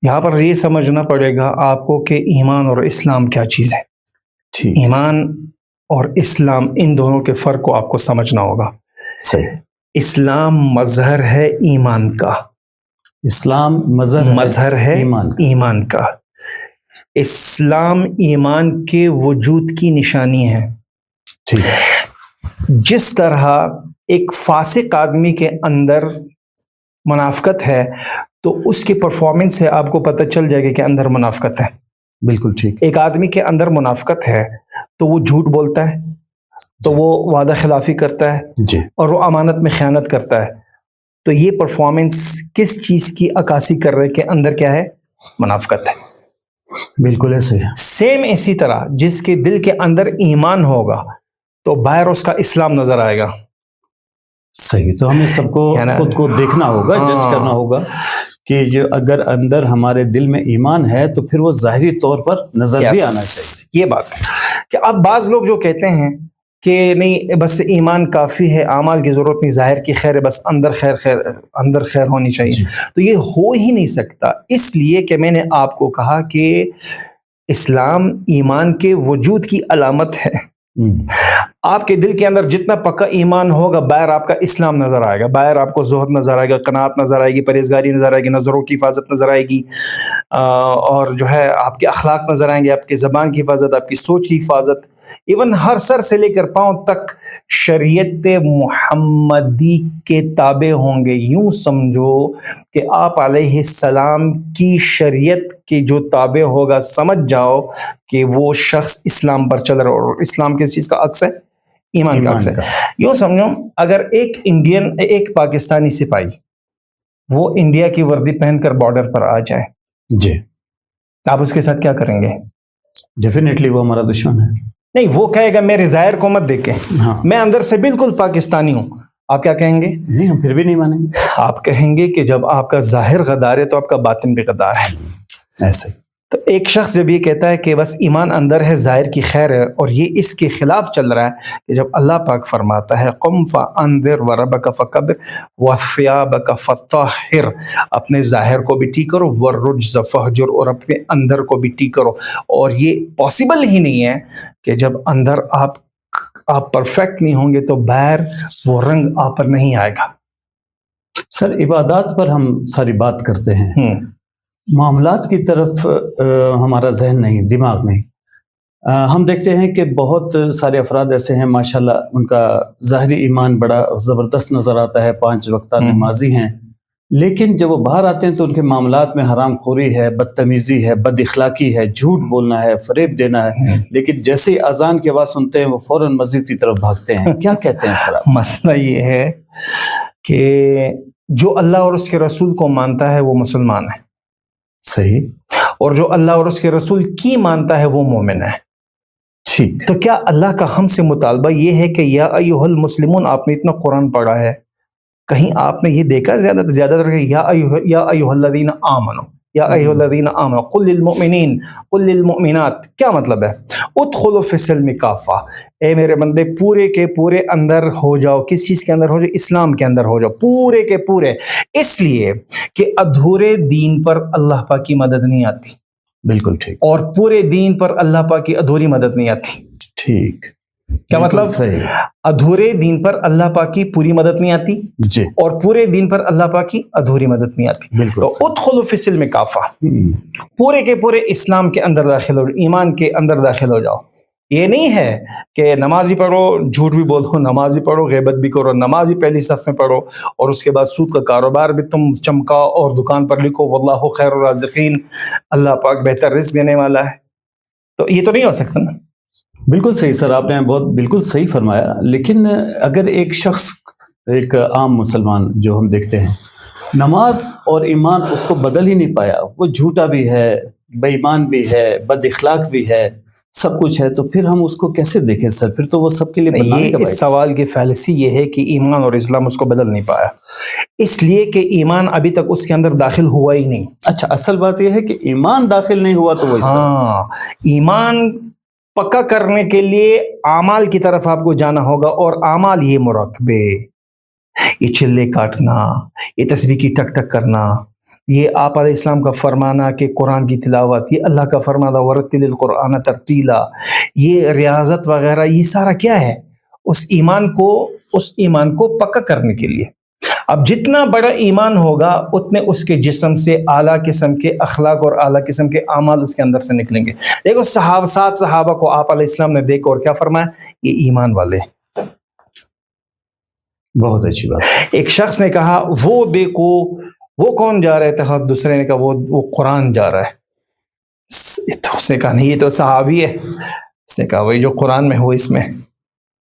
یہاں پر یہ سمجھنا پڑے گا آپ کو کہ ایمان اور اسلام کیا چیز ہے. ٹھیک. ایمان اور اسلام ان دونوں کے فرق کو آپ کو سمجھنا ہوگا. صحیح. اسلام مظہر ہے ایمان کا. اسلام مظہر ہے ایمان کا. اسلام ایمان کے وجود کی نشانی ہے. ٹھیک. جس طرح ایک فاسق آدمی کے اندر منافقت ہے تو اس کی پرفارمنس سے آپ کو پتہ چل جائے گا کہ اندر منافقت ہے. بالکل ٹھیک. ایک آدمی کے اندر منافقت ہے تو وہ جھوٹ بولتا ہے, تو وہ وعدہ خلافی کرتا ہے جی, اور وہ امانت میں خیانت کرتا ہے. تو یہ پرفارمنس کس چیز کی عکاسی کر رہے کہ اندر کیا ہے؟ منافقت ہے. بالکل ایسے ہے. سیم اسی طرح جس کے دل کے اندر ایمان ہوگا تو باہر اس کا اسلام نظر آئے گا. صحیح. تو ہمیں سب کو خود کو دیکھنا ہوگا, جج کرنا ہوگا کہ جو اگر اندر ہمارے دل میں ایمان ہے تو پھر وہ ظاہری طور پر نظر بھی آنا چاہیے. یہ بات ہے کہ اب بعض لوگ جو کہتے ہیں کہ نہیں بس ایمان کافی ہے, اعمال کی ضرورت نہیں, ظاہر کی خیر ہے, بس اندر خیر ہونی چاہیے جی. تو یہ ہو ہی نہیں سکتا, اس لیے کہ میں نے آپ کو کہا کہ اسلام ایمان کے وجود کی علامت ہے. آپ کے دل کے اندر جتنا پکا ایمان ہوگا باہر آپ کا اسلام نظر آئے گا, باہر آپ کو زہد نظر آئے گا, قناعت نظر آئے گی, پرہیزگاری نظر آئے گی, نظروں کی حفاظت نظر آئے گی, اور جو ہے آپ کے اخلاق نظر آئیں گے, آپ کی زبان کی حفاظت, آپ کی سوچ کی حفاظت, ایون ہر سر سے لے کر پاؤں تک شریعت محمدی کے تابع ہوں گے. یوں سمجھو کہ آپ علیہ السلام کی شریعت کے جو تابع ہوگا, سمجھ جاؤ کہ وہ شخص اسلام پر چل رہا ہے, اور اسلام کس چیز کا عکس ہے؟ ایمان کا عکس ہے. یوں سمجھو اگر ایک پاکستانی سپاہی وہ انڈیا کی وردی پہن کر بارڈر پر آ جائے جی, آپ اس کے ساتھ کیا کریں گے؟ ڈیفینیٹلی وہ ہمارا دشمن ہے. نہیں, وہ کہے گا میرے ظاہر کو مت دیکھیں, میں اندر سے بالکل پاکستانی ہوں. آپ کیا کہیں گے؟ جی, ہم پھر بھی نہیں مانیں گے. آپ کہیں گے کہ جب آپ کا ظاہر غدار ہے تو آپ کا باطن بھی غدار ہے. ایسے تو ایک شخص جب یہ کہتا ہے کہ بس ایمان اندر ہے, ظاہر کی خیر ہے, اور یہ اس کے خلاف چل رہا ہے کہ جب اللہ پاک فرماتا ہے قم فانذر وربک فکبر وثیابک فطہر, اپنے ظاہر کو بھی ٹھیک کرو, والرجز فہجر, اور اپنے اندر کو بھی ٹھیک کرو. اور یہ پاسبل ہی نہیں ہے کہ جب اندر آپ پرفیکٹ نہیں ہوں گے تو باہر وہ رنگ آپ پر نہیں آئے گا. سر, عبادات پر ہم ساری بات کرتے ہیں, معاملات کی طرف ہمارا ذہن نہیں, دماغ نہیں. ہم دیکھتے ہیں کہ بہت سارے افراد ایسے ہیں ماشاءاللہ, ان کا ظاہری ایمان بڑا زبردست نظر آتا ہے, 5 وقتہ نمازی ہیں, لیکن جب وہ باہر آتے ہیں تو ان کے معاملات میں حرام خوری ہے, بدتمیزی ہے, بد اخلاقی ہے, جھوٹ بولنا ہے, فریب دینا ہے, لیکن جیسے ہی اذان کی آواز سنتے ہیں وہ فوراً مسجد کی طرف بھاگتے ہیں. کیا کہتے ہیں سر آپ؟ مسئلہ یہ ہے کہ جو اللہ اور اس کے رسول کو مانتا ہے وہ مسلمان ہے. صحیح. اور جو اللہ اور اس کے رسول کی مانتا ہے وہ مومن ہے. ٹھیک. تو کیا اللہ کا ہم سے مطالبہ یہ ہے کہ یا ایھا المسلمون, آپ نے اتنا قرآن پڑھا ہے, کہیں آپ نے یہ دیکھا زیادہ تر کہ یا ایھا الذین آمنوا, یا ایھا الذین آمنوا قل للمؤمنین قل للمؤمنات, کیا مطلب ہے؟ ادخلوا فی السلم کافہ, اے میرے بندے پورے کے پورے اندر ہو جاؤ. کس چیز کے اندر ہو جاؤ؟ اسلام کے اندر ہو جاؤ, پورے کے پورے. اس لیے کہ ادھورے دین پر اللہ پاک کی مدد نہیں آتی. بالکل ٹھیک. اور پورے دین پر اللہ پاک کی ادھوری مدد نہیں آتی. ٹھیک. کیا مطلب؟ صحیح. ادھورے دین پر اللہ پاک کی پوری مدد نہیں آتی جی, اور پورے دین پر اللہ پاک کی ادھوری مدد نہیں آتی. بالکل. تو ادخلوا فی السلم کافہ, پورے کے پورے اسلام کے اندر داخل ہو, ایمان کے اندر داخل ہو جاؤ. یہ نہیں ہے کہ نمازی پڑھو, جھوٹ بھی بولو, نمازی پڑھو, غیبت بھی کرو, نمازی پہلی صف میں پڑھو, اور اس کے بعد سود کا کاروبار بھی تم چمکاؤ اور دکان پر لکھو واللہ خیر الرازقین, اللہ پاک بہتر رزق دینے والا ہے. تو یہ تو نہیں ہو سکتا نا. بالکل صحیح سر, آپ نے بہت بالکل صحیح فرمایا. لیکن اگر ایک شخص, ایک عام مسلمان جو ہم دیکھتے ہیں, نماز اور ایمان اس کو بدل ہی نہیں پایا, وہ جھوٹا بھی ہے, بے ایمان بھی ہے, بد اخلاق بھی ہے, سب کچھ ہے, تو پھر ہم اس کو کیسے دیکھیں سر؟ پھر تو وہ سب کے لیے بدنامی کا باعث. اس سوال کی فیلسی یہ ہے کہ ایمان اور اسلام اس کو بدل نہیں پایا, اس لیے کہ ایمان ابھی تک اس کے اندر داخل ہوا ہی نہیں. اچھا, اصل بات یہ ہے کہ ایمان داخل نہیں ہوا تو وہ اس طرح. ایمان پکا کرنے کے لیے اعمال کی طرف آپ کو جانا ہوگا, اور اعمال یہ مراقبے, یہ چلے کاٹنا, یہ تسبیح کی ٹک ٹک کرنا, یہ آپ علیہ السلام کا فرمانا کہ قرآن کی تلاوت، یہ اللہ کا فرمانا ورتل القرآن ترتیلا، یہ ریاضت وغیرہ، یہ سارا کیا ہے؟ اس ایمان کو پکا کرنے کے لیے. اب جتنا بڑا ایمان ہوگا اتنے اس کے جسم سے اعلیٰ قسم کے اخلاق اور اعلیٰ قسم کے اعمال اس کے اندر سے نکلیں گے. دیکھو سات صحابہ کو آپ علیہ السلام نے دیکھا اور کیا فرمایا؟ یہ ایمان والے. بہت اچھی بات. ایک شخص نے کہا وہ دیکھو وہ کون جا رہا ہے، دوسرے نے کہا وہ قرآن جا رہا ہے. اس نے کہا نہیں یہ تو صحابی ہے. اس نے کہا وہی جو قرآن میں ہو اس میں